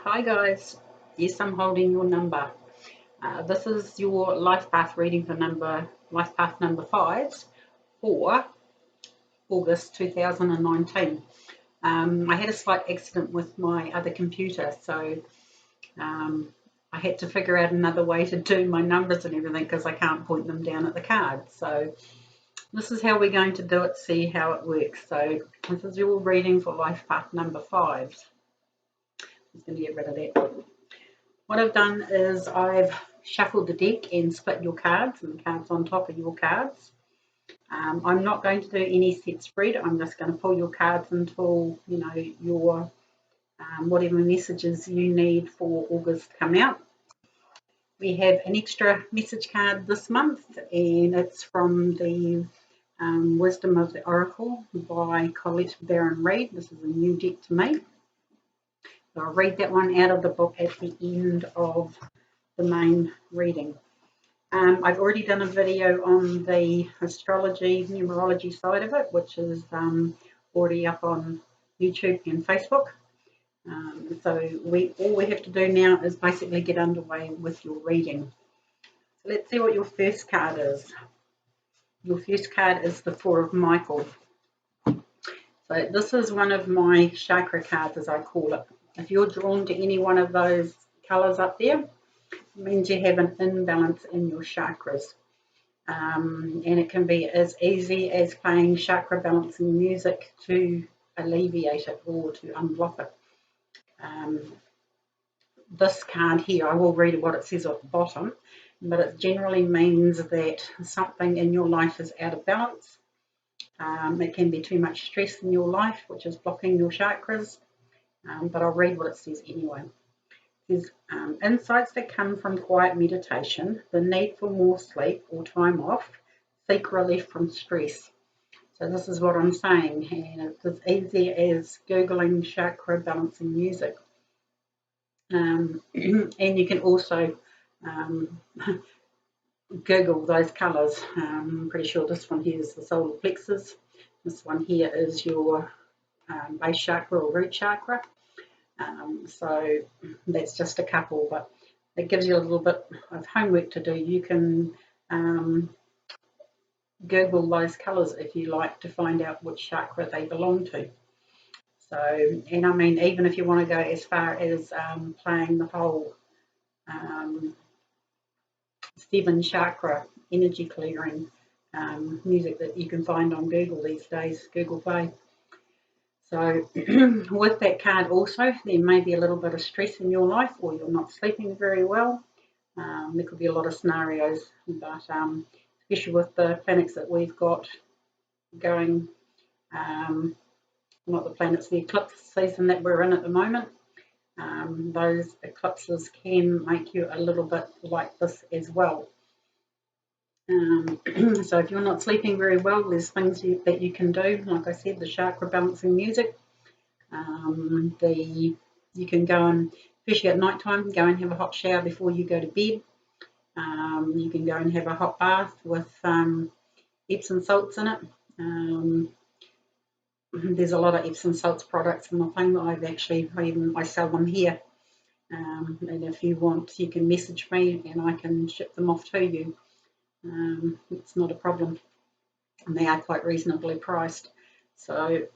Hi guys, yes, I'm holding your number. This is your life path reading for life path number 5 for August 2019. I had a slight accident with my other computer, so um, I had to figure out another way to do my numbers and everything because I can't point them down at the card. So this is how we're going to do it, see how it works. So this is your reading for life path number 5. I'm just going to get rid of that. What I've done is I've shuffled the deck and split your cards and the cards on top of your cards. I'm not going to do any set spread. I'm just going to pull your cards until your whatever messages you need for August come out. We have an extra message card this month, and it's from the Wisdom of the Oracle by Colette Baron Reid. This is a new deck to me. So I'll read that one out of the book at the end of the main reading. I've already done a video on the astrology, numerology side of it, which is already up on YouTube and Facebook. So all we have to do now is basically get underway with your reading. So let's see what your first card is. Your first card is the Four of Michael. So this is one of my chakra cards, as I call it. If you're drawn to any one of those colours up there, it means you have an imbalance in your chakras. And it can be as easy as playing chakra balancing music to alleviate it or to unblock it. This card here, I will read what it says at the bottom, but it generally means that something in your life is out of balance. It can be too much stress in your life, which is blocking your chakras, but I'll read what it says anyway. It says, insights that come from quiet meditation, the need for more sleep or time off, seek relief from stress. So this is what I'm saying, and it's as easy as Googling chakra balancing music. And you can also Google those colours. I'm pretty sure this one here is the solar plexus. This one here is your base chakra or root chakra. So that's just a couple, but it gives you a little bit of homework to do. You can Google those colours if you like to find out which chakra they belong to. So, and I mean, even if you want to go as far as playing the whole 7 chakra energy clearing music that you can find on Google these days, Google Play. So with that card also, there may be a little bit of stress in your life, or you're not sleeping very well. There could be a lot of scenarios, but especially with the planets that we've got going, not the planets, the eclipse season that we're in at the moment, those eclipses can make you a little bit like this as well. So if you're not sleeping very well, there's things that you can do. Like I said, the chakra balancing music. You can go and, especially at night time, go and have a hot shower before you go to bed. You can go and have a hot bath with Epsom salts in it. There's a lot of Epsom salts products in the thing. I sell them here. And if you want, you can message me and I can ship them off to you. It's not a problem, and they are quite reasonably priced. So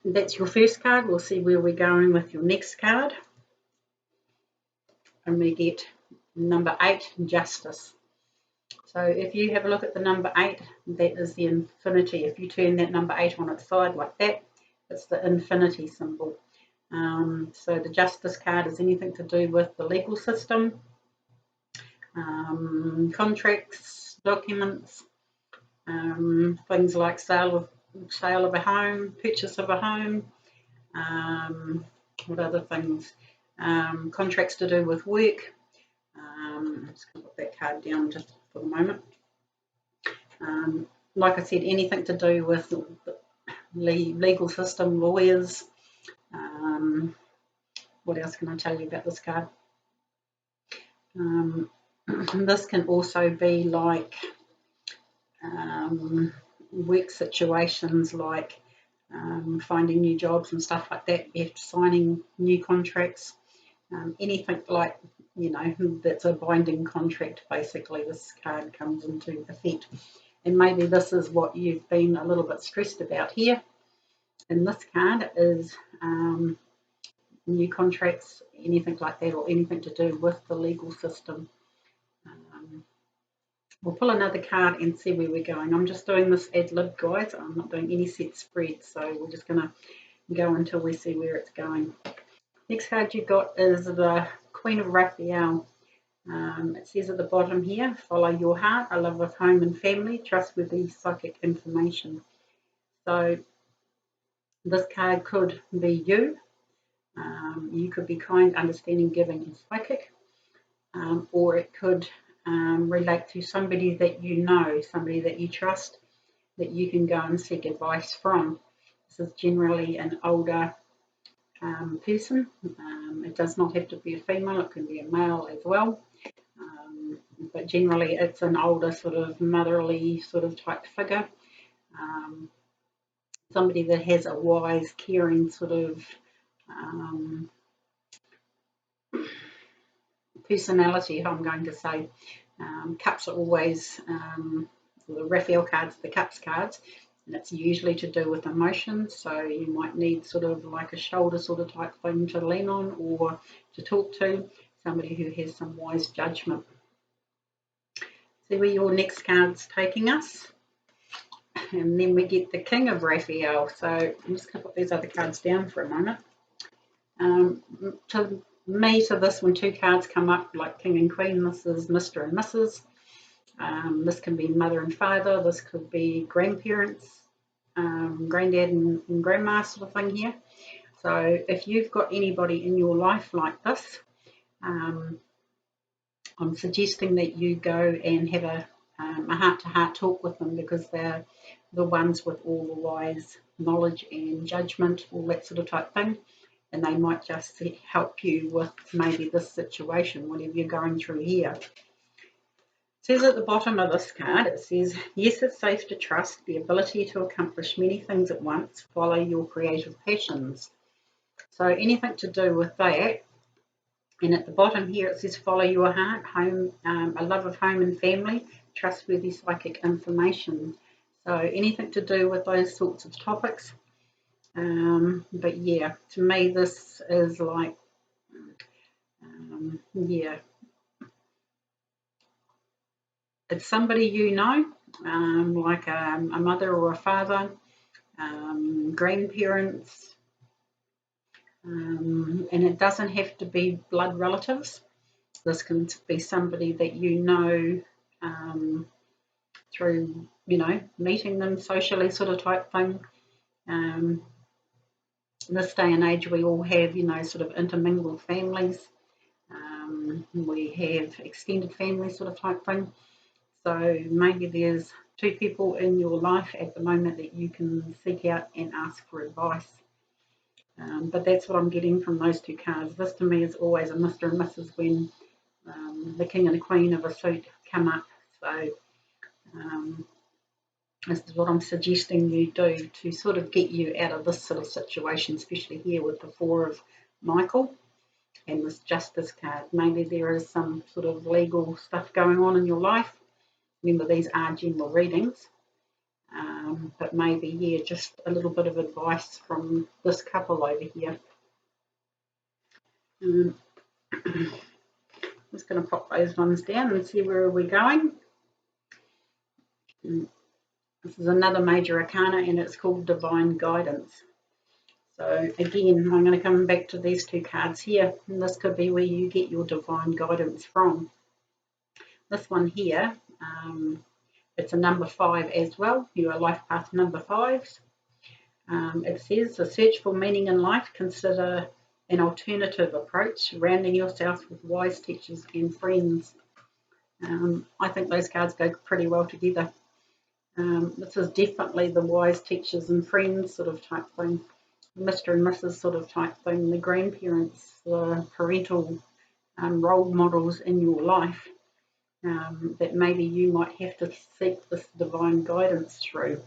that's your first card. We'll see where we're going with your next card, and we get number 8, Justice. So if you have a look at the number 8, that is the infinity. If you turn that number 8 on its side like that, it's the infinity symbol. So the Justice card is anything to do with the legal system, contracts, documents, things like sale of a home, purchase of a home, what other things, contracts to do with work. I'm just going to put that card down just for the moment. Like I said, anything to do with the legal system, lawyers. What else can I tell you about this card? This can also be like work situations, like finding new jobs and stuff like that, if signing new contracts. anything like, that's a binding contract, basically, this card comes into effect. And maybe this is what you've been a little bit stressed about here. And this card is new contracts, anything like that, or anything to do with the legal system. We'll pull another card and see where we're going. I'm just doing this ad lib, guys. I'm not doing any set spread, so we're just going to go until we see where it's going. Next card you've got is the Queen of Raphael. It says at the bottom here, follow your heart, a love of home and family, trustworthy psychic information. So this card could be you. You could be kind, understanding, giving, and psychic. Or it could relate to somebody that you know, somebody that you trust, that you can go and seek advice from. This is generally an older person. It does not have to be a female, it can be a male as well. But generally it's an older sort of motherly sort of type figure. Somebody that has a wise, caring sort of personality, I'm going to say. Cups are always, the Raphael cards, the cups cards, and it's usually to do with emotions, so you might need sort of like a shoulder sort of type thing to lean on or to talk to, somebody who has some wise judgment. See where your next card's taking us. And then we get the King of Raphael. So I'm just going to put these other cards down for a moment. To me, to this, when two cards come up like King and Queen, this is Mr. and Mrs. This can be mother and father. This could be grandparents, granddad and grandma sort of thing here. So if you've got anybody in your life like this, I'm suggesting that you go and have a heart-to-heart talk with them, because they're the ones with all the wise knowledge and judgment, all that sort of type thing, and they might just help you with maybe this situation, whatever you're going through here. It says at the bottom of this card, it says, yes, it's safe to trust the ability to accomplish many things at once. Follow your creative passions. So anything to do with that. And at the bottom here, it says, follow your heart, home, a love of home and family, trustworthy psychic information. So anything to do with those sorts of topics. But yeah, to me, this is like, yeah, it's somebody you know, like a mother or a father, grandparents, and it doesn't have to be blood relatives. This can be somebody that you know through, meeting them socially sort of type thing. In this day and age, we all have, sort of intermingled families. We have extended family sort of type thing. So maybe there's two people in your life at the moment that you can seek out and ask for advice. But that's what I'm getting from those two cards. This to me is always a Mr. and Mrs. when the King and the Queen of a suit come up. So this is what I'm suggesting you do to sort of get you out of this sort of situation, especially here with the Four of Michael and this Justice card. Maybe there is some sort of legal stuff going on in your life. Remember, these are general readings. But maybe, yeah, just a little bit of advice from this couple over here. I'm just going to pop those ones down and see where we're going. This is another major arcana, and it's called Divine Guidance. So again, I'm going to come back to these two cards here, and this could be where you get your divine guidance from. This one here, it's a number 5 as well. You are life path number 5s. It says, to search for meaning in life, consider an alternative approach, surrounding yourself with wise teachers and friends. I think those cards go pretty well together. This is definitely the wise teachers and friends sort of type thing. Mr. and Mrs. sort of type thing, the grandparents, the parental role models in your life that maybe you might have to seek this divine guidance through.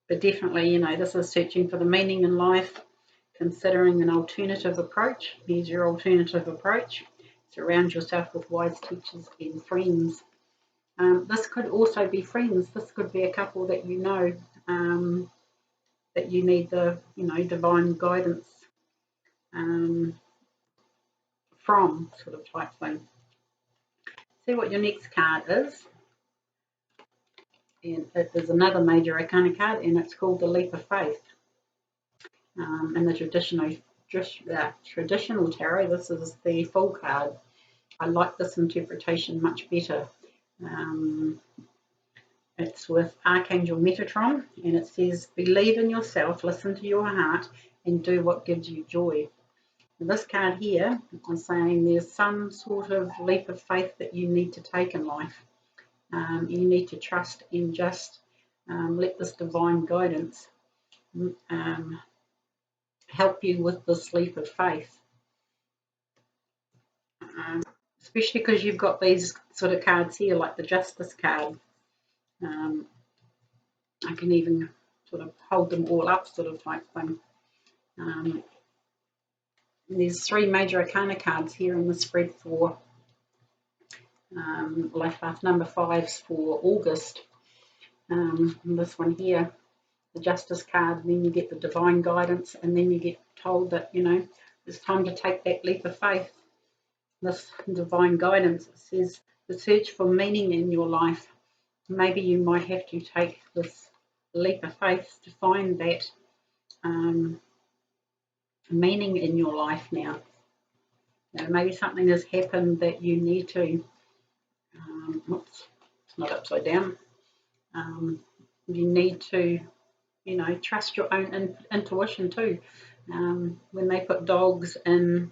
But definitely, this is searching for the meaning in life, considering an alternative approach, here's your alternative approach. Surround yourself with wise teachers and friends. This could also be friends. This could be a couple that you know, that you need the divine guidance from, sort of type thing. See what your next card is, and it is another major arcana card, and it's called the Leap of Faith. In the traditional tarot, this is the Fool card. I like this interpretation much better. It's with Archangel Metatron, and it says, believe in yourself, listen to your heart, and do what gives you joy. And this card here is saying there's some sort of leap of faith that you need to take in life. You need to trust and just let this divine guidance help you with this leap of faith. Especially because you've got these sort of cards here, like the Justice card. I can even sort of hold them all up, sort of type thing. There's 3 major arcana cards here in the spread for Life Path number 5s for August. This one here, the Justice card, and then you get the divine guidance, and then you get told that, it's time to take that leap of faith. This divine guidance, it says, the search for meaning in your life. Maybe you might have to take this leap of faith to find that meaning in your life now. Maybe something has happened that you need to, oops, it's not upside down. You need to, trust your own intuition too. When they put dogs in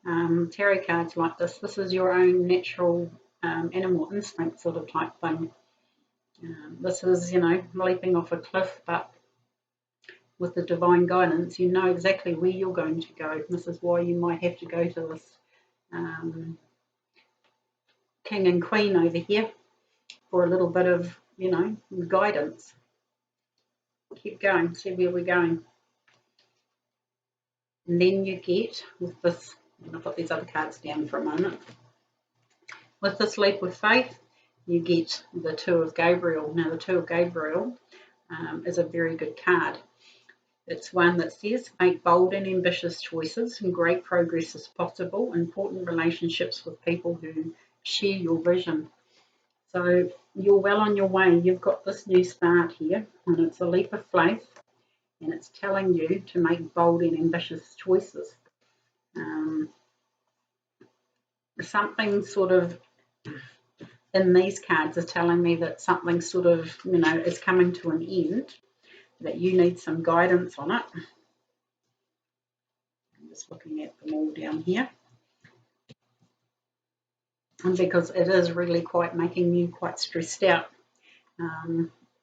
tarot cards like this is your own natural animal instinct sort of type thing. This is, leaping off a cliff, but with the divine guidance, you know exactly where you're going to go. This is why you might have to go to this king and queen over here for a little bit of, guidance. Keep going, see where we're going. And then you get, with this, I'll put these other cards down for a moment. With this leap of faith, you get the Two of Gabriel. Now, the Two of Gabriel is a very good card. It's one that says, make bold and ambitious choices, and great progress is possible. Important relationships with people who share your vision. So you're well on your way. You've got this new start here, and it's a leap of faith, and it's telling you to make bold and ambitious choices. Something sort of in these cards is telling me that something sort of, is coming to an end, that you need some guidance on it. I'm just looking at them all down here. And because it is really quite making you quite stressed out.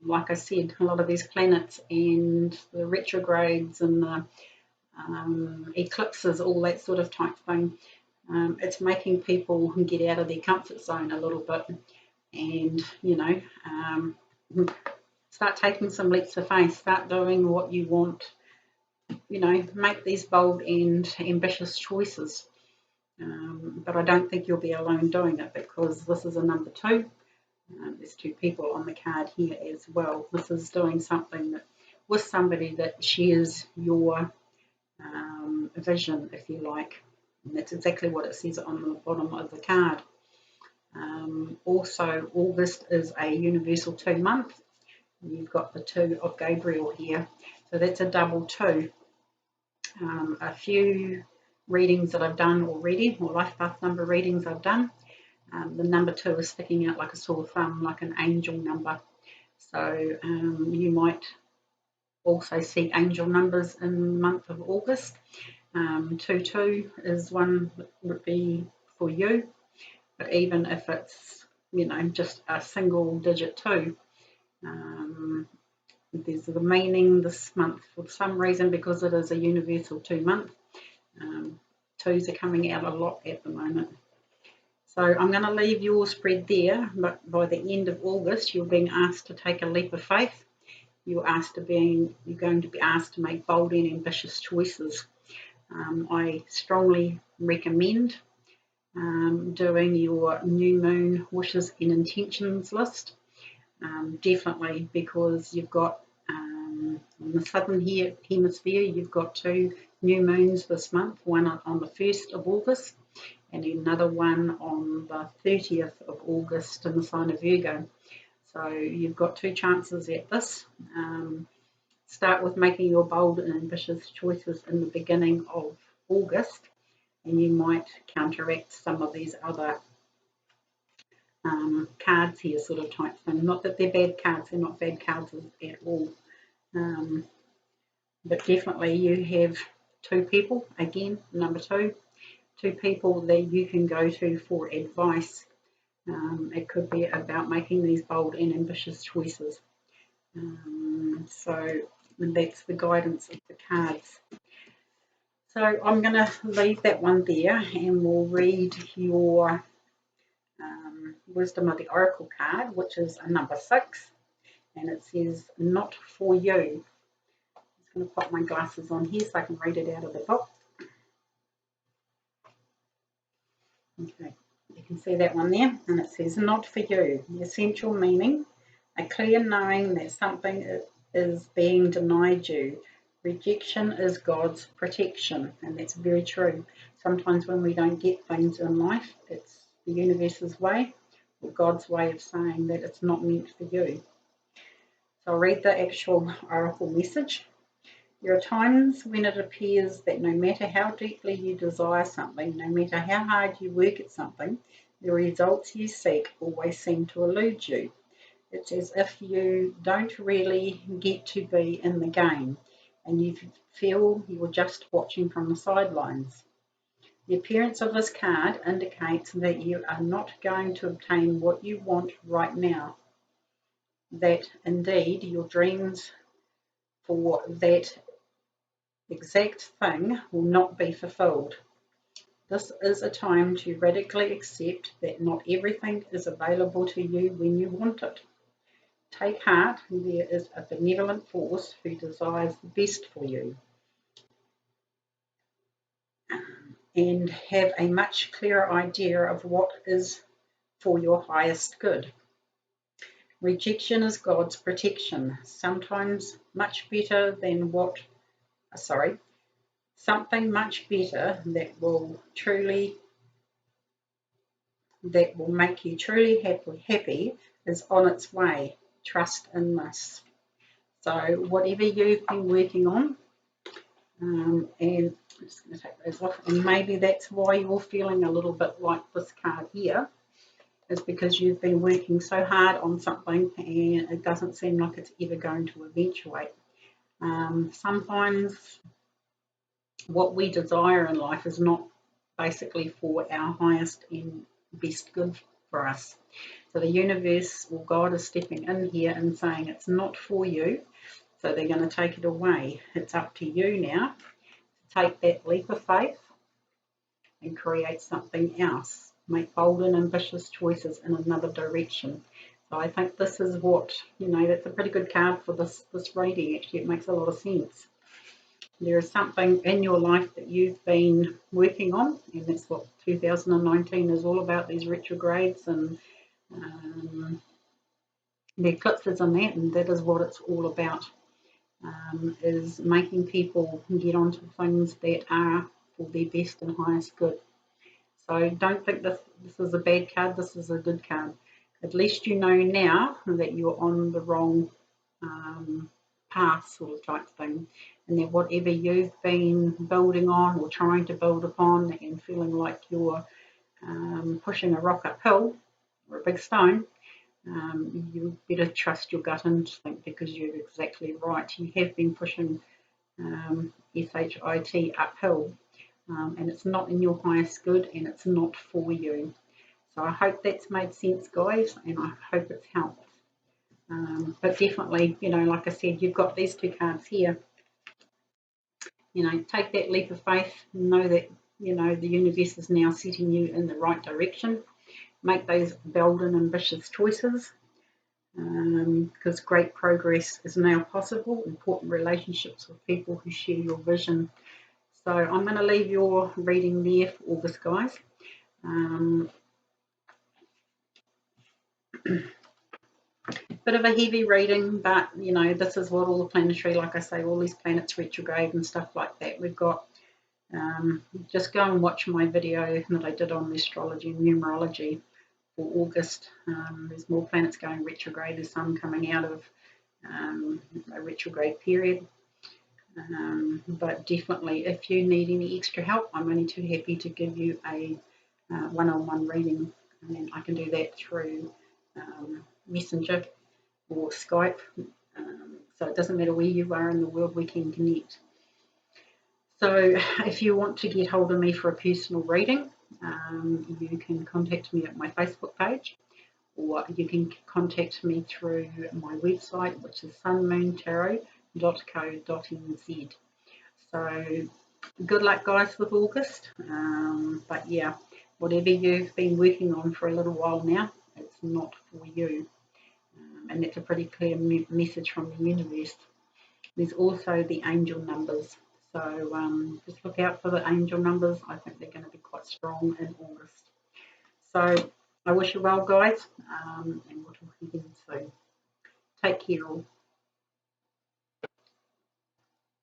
Like I said, a lot of these planets and the retrogrades and the eclipses, all that sort of type thing, it's making people get out of their comfort zone a little bit and, start taking some leaps of faith, start doing what you want, make these bold and ambitious choices. But I don't think you'll be alone doing it, because this is a number 2. There's 2 people on the card here as well. This is doing something that, with somebody that shares your vision, if you like. And that's exactly what it says on the bottom of the card. Also, August is a universal 2 month. You've got the Two of Gabriel here. So that's a double 2. A few readings that I've done already, or life path number readings I've done, the number 2 is sticking out like a sore thumb, like an angel number. So you might also see angel numbers in the month of August. 2-2 is one that would be for you, but even if it's, just a single digit 2, there's the meaning this month for some reason, because it is a universal 2 month. 2s are coming out a lot at the moment. So I'm going to leave your spread there, but by the end of August, you're being asked to take a leap of faith. you're going to be asked to make bold and ambitious choices. I strongly recommend doing your new moon wishes and intentions list. Definitely, because you've got in the southern hemisphere, you've got 2 new moons this month, one on the 1st of August and another one on the 30th of August in the sign of Virgo. So you've got 2 chances at this. Start with making your bold and ambitious choices in the beginning of August, and you might counteract some of these other cards here, sort of type thing. Not that they're bad cards, they're not bad cards at all. But definitely you have 2 people, again, number 2 people that you can go to for advice. It could be about making these bold and ambitious choices. So that's the guidance of the cards. So I'm going to leave that one there, and we'll read your Wisdom of the Oracle card, which is a number 6, and it says, not for you. I'm just going to pop my glasses on here so I can read it out of the book. Okay, you can see that one there, and it says, not for you. The essential meaning, a clear knowing that something is being denied you. Rejection is God's protection, and that's very true. Sometimes when we don't get things in life, it's the universe's way, or God's way of saying that it's not meant for you. So I'll read the actual oracle message. There are times when it appears that no matter how deeply you desire something, no matter how hard you work at something, the results you seek always seem to elude you. It's as if you don't really get to be in the game, and you feel you're just watching from the sidelines. The appearance of this card indicates that you are not going to obtain what you want right now, that indeed your dreams for that exact thing will not be fulfilled. This is a time to radically accept that not everything is available to you when you want it. Take heart, there is a benevolent force who desires the best for you, and have a much clearer idea of what is for your highest good. Rejection is God's protection, something much better that will make you truly happy is on its way. Trust in this. So whatever you've been working on, and I'm just going to take those off, and maybe that's why you're feeling a little bit like this card here, is because you've been working so hard on something and it doesn't seem like it's ever going to eventuate. Sometimes what we desire in life is not basically for our highest and best good for us. So the universe or God is stepping in here and saying it's not for you, so they're going to take it away. It's up to you now to take that leap of faith and create something else. Make bold and ambitious choices in another direction. So I think this is what, that's a pretty good card for this reading. Actually, it makes a lot of sense. There is something in your life that you've been working on, and that's what 2019 is all about, these retrogrades and the eclipses and that is what it's all about, is making people get onto things that are for their best and highest good. So don't think this is a bad card, this is a good card. At least you know now that you're on the wrong path, sort of type thing, and that whatever you've been building on or trying to build upon and feeling like you're pushing a rock uphill or a big stone, you better trust your gut instinct, because you're exactly right. You have been pushing SHIT uphill, and it's not in your highest good, and it's not for you. So I hope that's made sense, guys, and I hope it's helped. But definitely, like I said, you've got these 2 cards here. Take that leap of faith. Know that, the universe is now setting you in the right direction. Make those bold and ambitious choices. because great progress is now possible, important relationships with people who share your vision. So I'm going to leave your reading there for August, guys. Bit of a heavy reading, but you know, this is what all the planetary, like I say, all these planets retrograde and stuff like that. We've got, just go and watch my video that I did on the astrology and numerology for August. There's more planets going retrograde. There's some coming out of a retrograde period. But definitely, if you need any extra help, I'm only too happy to give you a one-on-one reading, and I can do that through Messenger or Skype. So it doesn't matter where you are in the world, we can connect. So if you want to get hold of me for a personal reading, you can contact me at my Facebook page, or you can contact me through my website, which is sunmoontarot.co.nz. So good luck, guys, with August. But yeah, whatever you've been working on for a little while now, it's not for you. And that's a pretty clear message from the universe. There's also the angel numbers. So just look out for the angel numbers. I think they're going to be quite strong in August. So I wish you well, guys, and we'll talk again soon. Take care all.